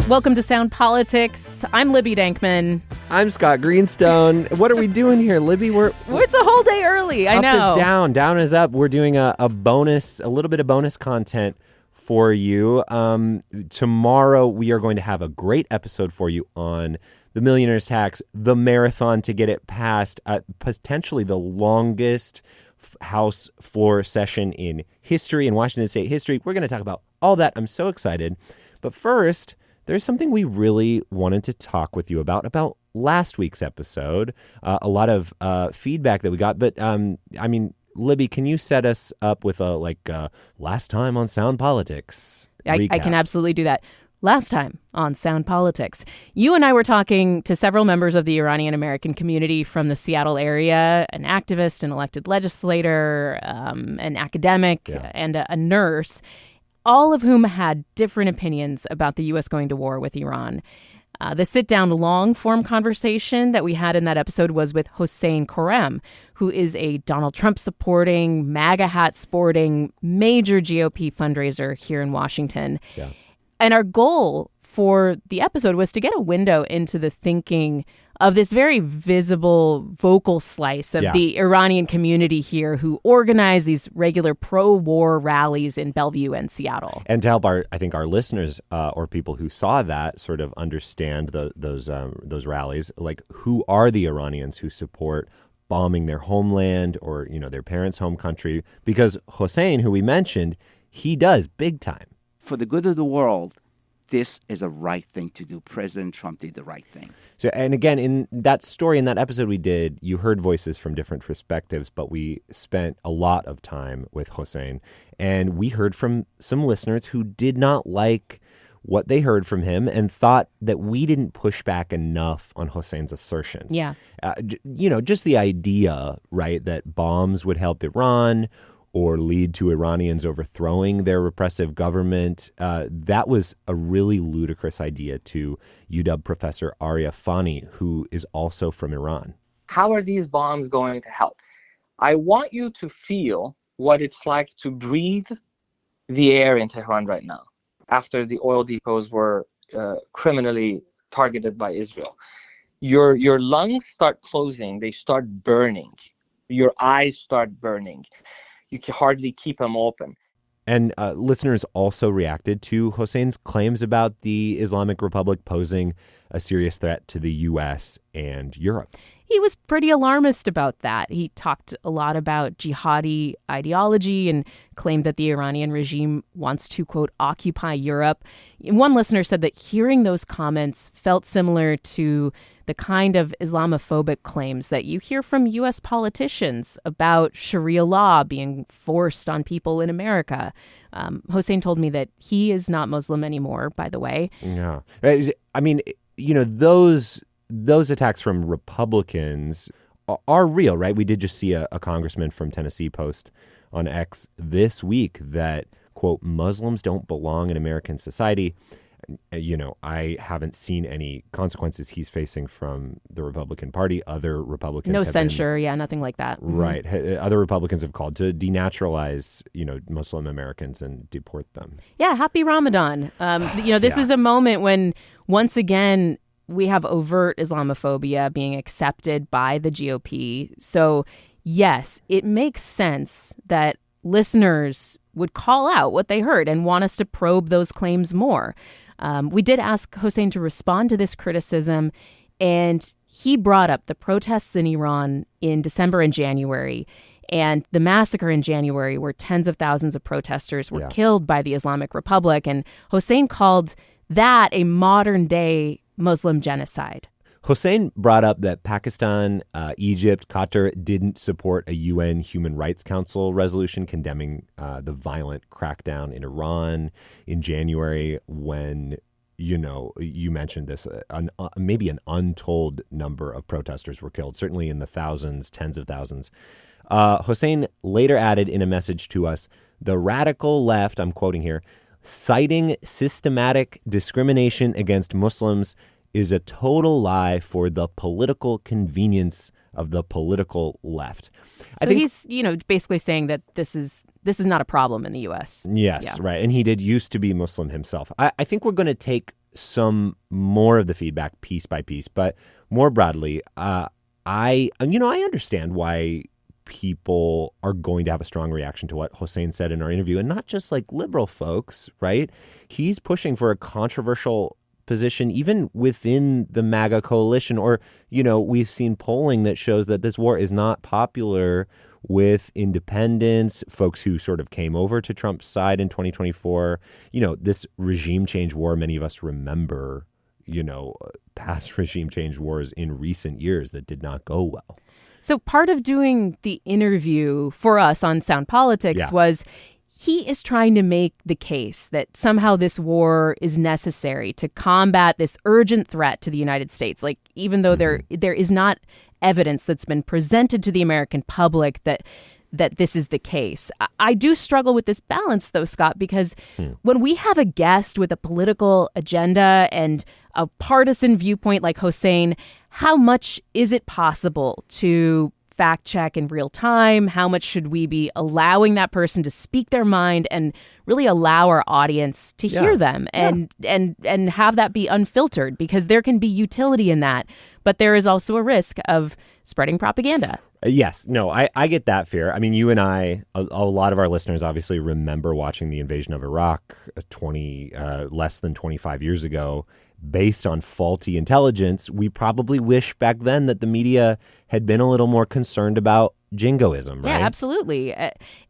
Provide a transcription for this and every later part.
Welcome to Sound Politics. I'm Libby Denkmann. I'm Scott Greenstone. What are we doing here, Libby? It's a whole day early. I know. Up is down, down is up. We're doing a little bit of bonus content for you. Tomorrow we are going to have a great episode for you on the millionaire's tax, the marathon to get it passed, potentially the longest House floor session in history, in Washington State history. We're going to talk about all that. I'm so excited. But first, there's something we really wanted to talk with you about last week's episode. A lot of feedback that we got. But, Libby, can you set us up with a last time on Sound Politics recap? I can absolutely do that. Last time on Sound Politics, you and I were talking to several members of the Iranian American community from the Seattle area, an activist, an elected legislator, an academic, and a nurse, all of whom had different opinions about the U.S. going to war with Iran. The sit-down long-form conversation that we had in that episode was with Hossein Khorram, who is a Donald Trump-supporting, MAGA hat-sporting, major GOP fundraiser here in Washington. Yeah. And our goal for the episode was to get a window into the thinking of this very visible vocal slice of the Iranian community here who organize these regular pro-war rallies in Bellevue and Seattle. And to help our listeners or people who saw that sort of understand those rallies, like who are the Iranians who support bombing their homeland or, their parents' home country? Because Hossein, who we mentioned, he does big time. For the good of the world, this is a right thing to do. President Trump did the right thing. So, and again, in that story, in that episode we did, you heard voices from different perspectives, but we spent a lot of time with Hossein. And we heard from some listeners who did not like what they heard from him and thought that we didn't push back enough on Hossein's assertions. Yeah. Just the idea, right, that bombs would help Iran or lead to Iranians overthrowing their repressive government. That was a really ludicrous idea to UW professor Arya Fani, who is also from Iran. How are these bombs going to help? I want you to feel what it's like to breathe the air in Tehran right now after the oil depots were criminally targeted by Israel. Your lungs start closing. They start burning. Your eyes start burning. You can hardly keep them open. And listeners also reacted to Hossein's claims about the Islamic Republic posing a serious threat to the U.S. and Europe. He was pretty alarmist about that. He talked a lot about jihadi ideology and claimed that the Iranian regime wants to, quote, occupy Europe. One listener said that hearing those comments felt similar to the kind of Islamophobic claims that you hear from U.S. politicians about Sharia law being forced on people in America. Hossein told me that he is not Muslim anymore, by the way. Yeah. I mean, those attacks from Republicans are real, right? We did just see a congressman from Tennessee post on X this week that, quote, Muslims don't belong in American society. I haven't seen any consequences he's facing from the Republican Party. Other Republicans no censure, nothing like that. Right. Mm-hmm. Other Republicans have called to denaturalize, Muslim Americans and deport them. Yeah, happy Ramadan. This is a moment when, once again, we have overt Islamophobia being accepted by the GOP. So, yes, it makes sense that listeners would call out what they heard and want us to probe those claims more. We did ask Hossein to respond to this criticism, and he brought up the protests in Iran in December and January, and the massacre in January where tens of thousands of protesters were killed by the Islamic Republic. And Hossein called that a modern-day Muslim genocide. Hossein brought up that Pakistan, Egypt, Qatar didn't support a UN Human Rights Council resolution condemning the violent crackdown in Iran in January when, you mentioned this, maybe an untold number of protesters were killed, certainly in the thousands, tens of thousands. Hossein later added in a message to us, the radical left, I'm quoting here, citing systematic discrimination against Muslims is a total lie for the political convenience of the political left. I think he's, basically saying that this is not a problem in the U.S. Yes, right. And he did used to be Muslim himself. I think we're going to take some more of the feedback piece by piece. But more broadly, I understand why people are going to have a strong reaction to what Hossein said in our interview, and not just like liberal folks, right? He's pushing for a controversial position even within the MAGA coalition, or, we've seen polling that shows that this war is not popular with independents, folks who sort of came over to Trump's side in 2024. This regime change war, many of us remember, past regime change wars in recent years that did not go well. So part of doing the interview for us on Sound Politics was he is trying to make the case that somehow this war is necessary to combat this urgent threat to the United States. Like, even though there is not evidence that's been presented to the American public that this is the case. I do struggle with this balance, though, Scott, because when we have a guest with a political agenda and a partisan viewpoint like Hossein, how much is it possible to fact check in real time? How much should we be allowing that person to speak their mind and really allow our audience to hear them and have that be unfiltered? Because there can be utility in that, but there is also a risk of spreading propaganda. Yes. No, I get that fear. I mean, you and I, a lot of our listeners obviously remember watching the invasion of Iraq less than 25 years ago. Based on faulty intelligence, we probably wish back then that the media had been a little more concerned about jingoism, right? Yeah, absolutely.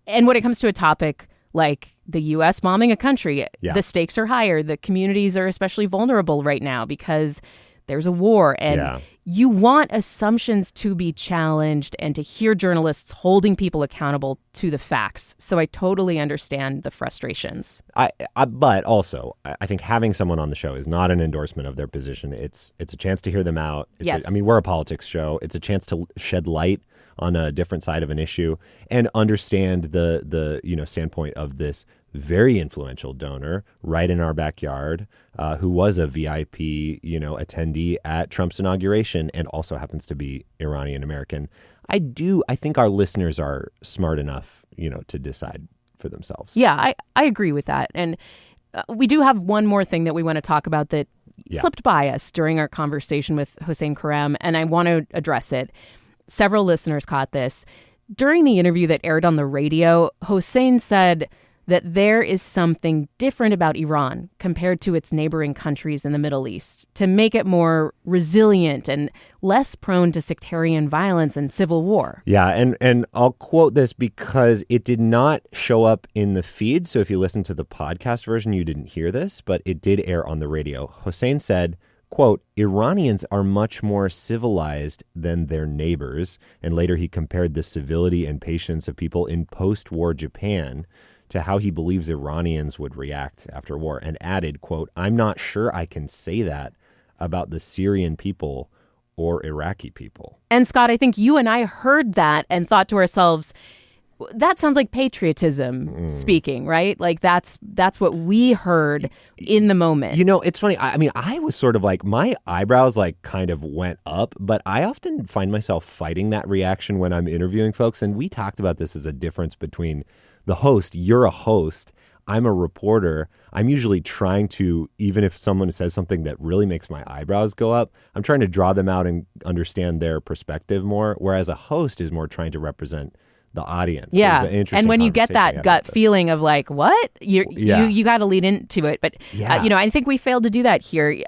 And when it comes to a topic like the U.S. bombing a country, the stakes are higher. The communities are especially vulnerable right now because there's a war, and you want assumptions to be challenged and to hear journalists holding people accountable to the facts. So I totally understand the frustrations. But also, I think having someone on the show is not an endorsement of their position. It's a chance to hear them out. We're a politics show. It's a chance to shed light on a different side of an issue and understand the standpoint of this very influential donor right in our backyard, who was a VIP, attendee at Trump's inauguration and also happens to be Iranian American. I think our listeners are smart enough, to decide for themselves. Yeah, I agree with that. And we do have one more thing that we want to talk about that slipped by us during our conversation with Hossein Karem, and I want to address it. Several listeners caught this. During the interview that aired on the radio, Hossein said that there is something different about Iran compared to its neighboring countries in the Middle East to make it more resilient and less prone to sectarian violence and civil war. Yeah, and I'll quote this because it did not show up in the feed. So if you listen to the podcast version, you didn't hear this, but it did air on the radio. Hossein said, quote, Iranians are much more civilized than their neighbors. And later he compared the civility and patience of people in post-war Japan to how he believes Iranians would react after war, and added, quote, I'm not sure I can say that about the Syrian people or Iraqi people. And Scott, I think you and I heard that and thought to ourselves, that sounds like patriotism speaking, right? Like that's what we heard in the moment. It's funny. I was sort of like, my eyebrows like kind of went up, but I often find myself fighting that reaction when I'm interviewing folks. And we talked about this as a difference between the host. You're a host. I'm a reporter. I'm usually trying to, even if someone says something that really makes my eyebrows go up, I'm trying to draw them out and understand their perspective more. Whereas a host is more trying to represent the audience. Yeah. And when you get that gut feeling of like, what? You got to lead into it. But, I think we failed to do that here.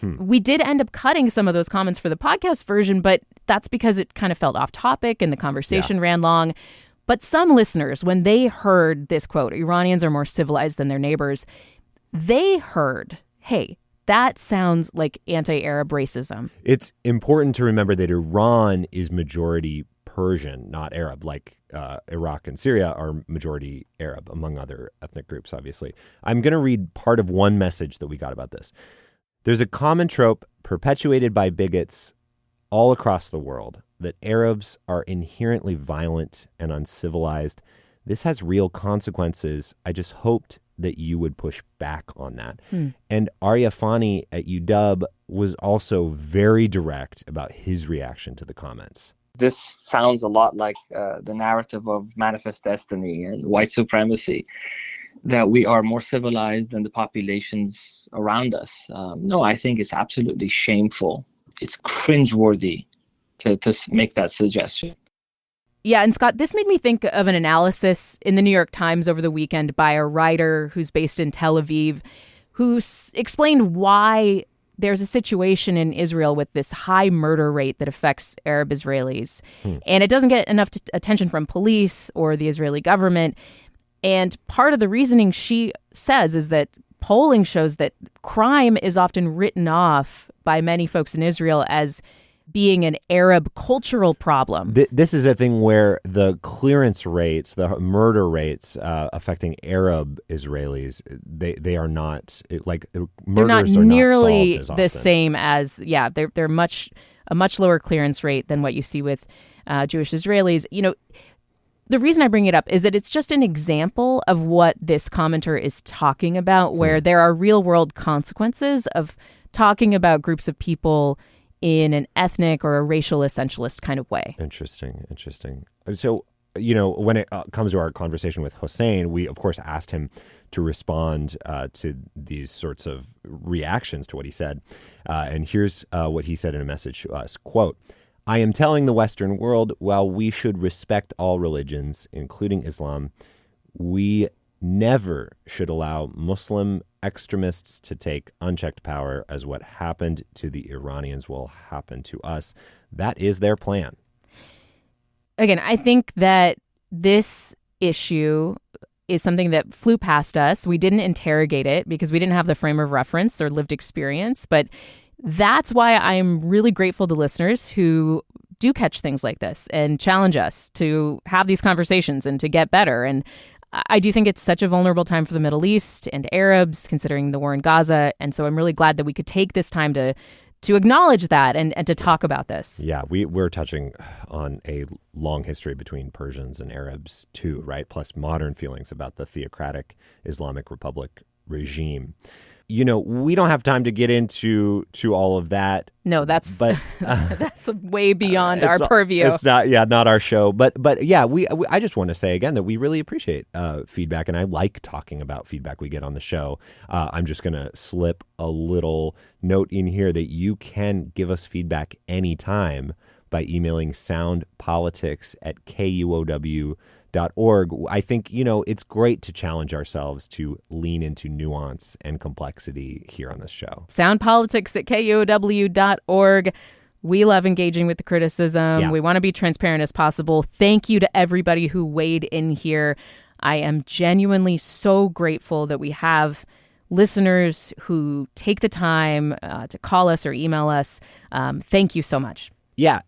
We did end up cutting some of those comments for the podcast version, but that's because it kind of felt off topic and the conversation ran long. But some listeners, when they heard this quote, Iranians are more civilized than their neighbors, they heard, hey, that sounds like anti-Arab racism. It's important to remember that Iran is majority Persian, not Arab, like Iraq and Syria are majority Arab, among other ethnic groups, obviously. I'm going to read part of one message that we got about this. There's a common trope perpetuated by bigots all across the world that Arabs are inherently violent and uncivilized. This has real consequences. I just hoped that you would push back on that. And Arya Fani at UW was also very direct about his reaction to the comments. This sounds a lot like the narrative of Manifest Destiny and white supremacy. that we are more civilized than the populations around us. No, I think it's absolutely shameful. It's cringeworthy to make that suggestion. Yeah, and Scott, this made me think of an analysis in the New York Times over the weekend by a writer who's based in Tel Aviv, who explained why there's a situation in Israel with this high murder rate that affects Arab Israelis. And it doesn't get enough attention from police or the Israeli government. And part of the reasoning she says is that polling shows that crime is often written off by many folks in Israel as being an Arab cultural problem. This is a thing where the clearance rates, the murder rates affecting Arab Israelis, they are not like they're not murders are nearly not solved as the often. same as they're a much lower clearance rate than what you see with Jewish Israelis. You know, the reason I bring it up is that it's just an example of what this commenter is talking about, where there are real world consequences of talking about groups of people in an ethnic or a racial essentialist kind of way. Interesting. So, you know, when it comes to our conversation with Hossein, we, of course, asked him to respond to these sorts of reactions to what he said. And here's what he said in a message to us. Quote, "I am telling the Western world, while we should respect all religions, including Islam, we never should allow Muslim extremists to take unchecked power, as what happened to the Iranians will happen to us. That is their plan." Again, I think that this issue is something that flew past us. We didn't interrogate it because we didn't have the frame of reference or lived experience. But that's why I'm really grateful to listeners who do catch things like this and challenge us to have these conversations and to get better. And I do think it's such a vulnerable time for the Middle East and Arabs, considering the war in Gaza. And so I'm really glad that we could take this time to acknowledge that and to talk about this. Yeah, we're touching on a long history between Persians and Arabs too, right? Plus modern feelings about the theocratic Islamic Republic regime. You know, we don't have time to get into all of that. No, that's way beyond our purview. It's not our show. But yeah, I just want to say again that we really appreciate feedback, and I like talking about feedback we get on the show. I'm just going to slip a little note in here that you can give us feedback anytime by emailing soundpolitics@KUOW.org. I think, you know, it's great to challenge ourselves to lean into nuance and complexity here on this show. Soundpolitics@KUOW.org. We love engaging with the criticism. Yeah. We want to be transparent as possible. Thank you to everybody who weighed in here. I am genuinely so grateful that we have listeners who take the time to call us or email us. Thank you so much. Yeah,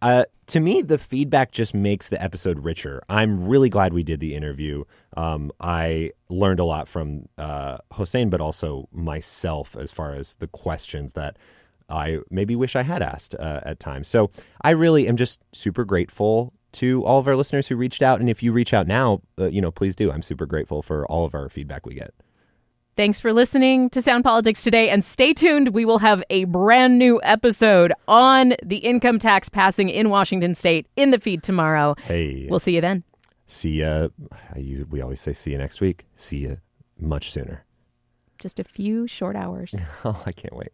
to me, the feedback just makes the episode richer. I'm really glad we did the interview. I learned a lot from Hossein, but also myself as far as the questions that I maybe wish I had asked at times. So I really am just super grateful to all of our listeners who reached out. And if you reach out now, please do. I'm super grateful for all of our feedback we get. Thanks for listening to Sound Politics today, and stay tuned. We will have a brand new episode on the income tax passing in Washington state in the feed tomorrow. Hey. We'll see you then. See ya. We always say see you next week. See ya much sooner. Just a few short hours. Oh, I can't wait.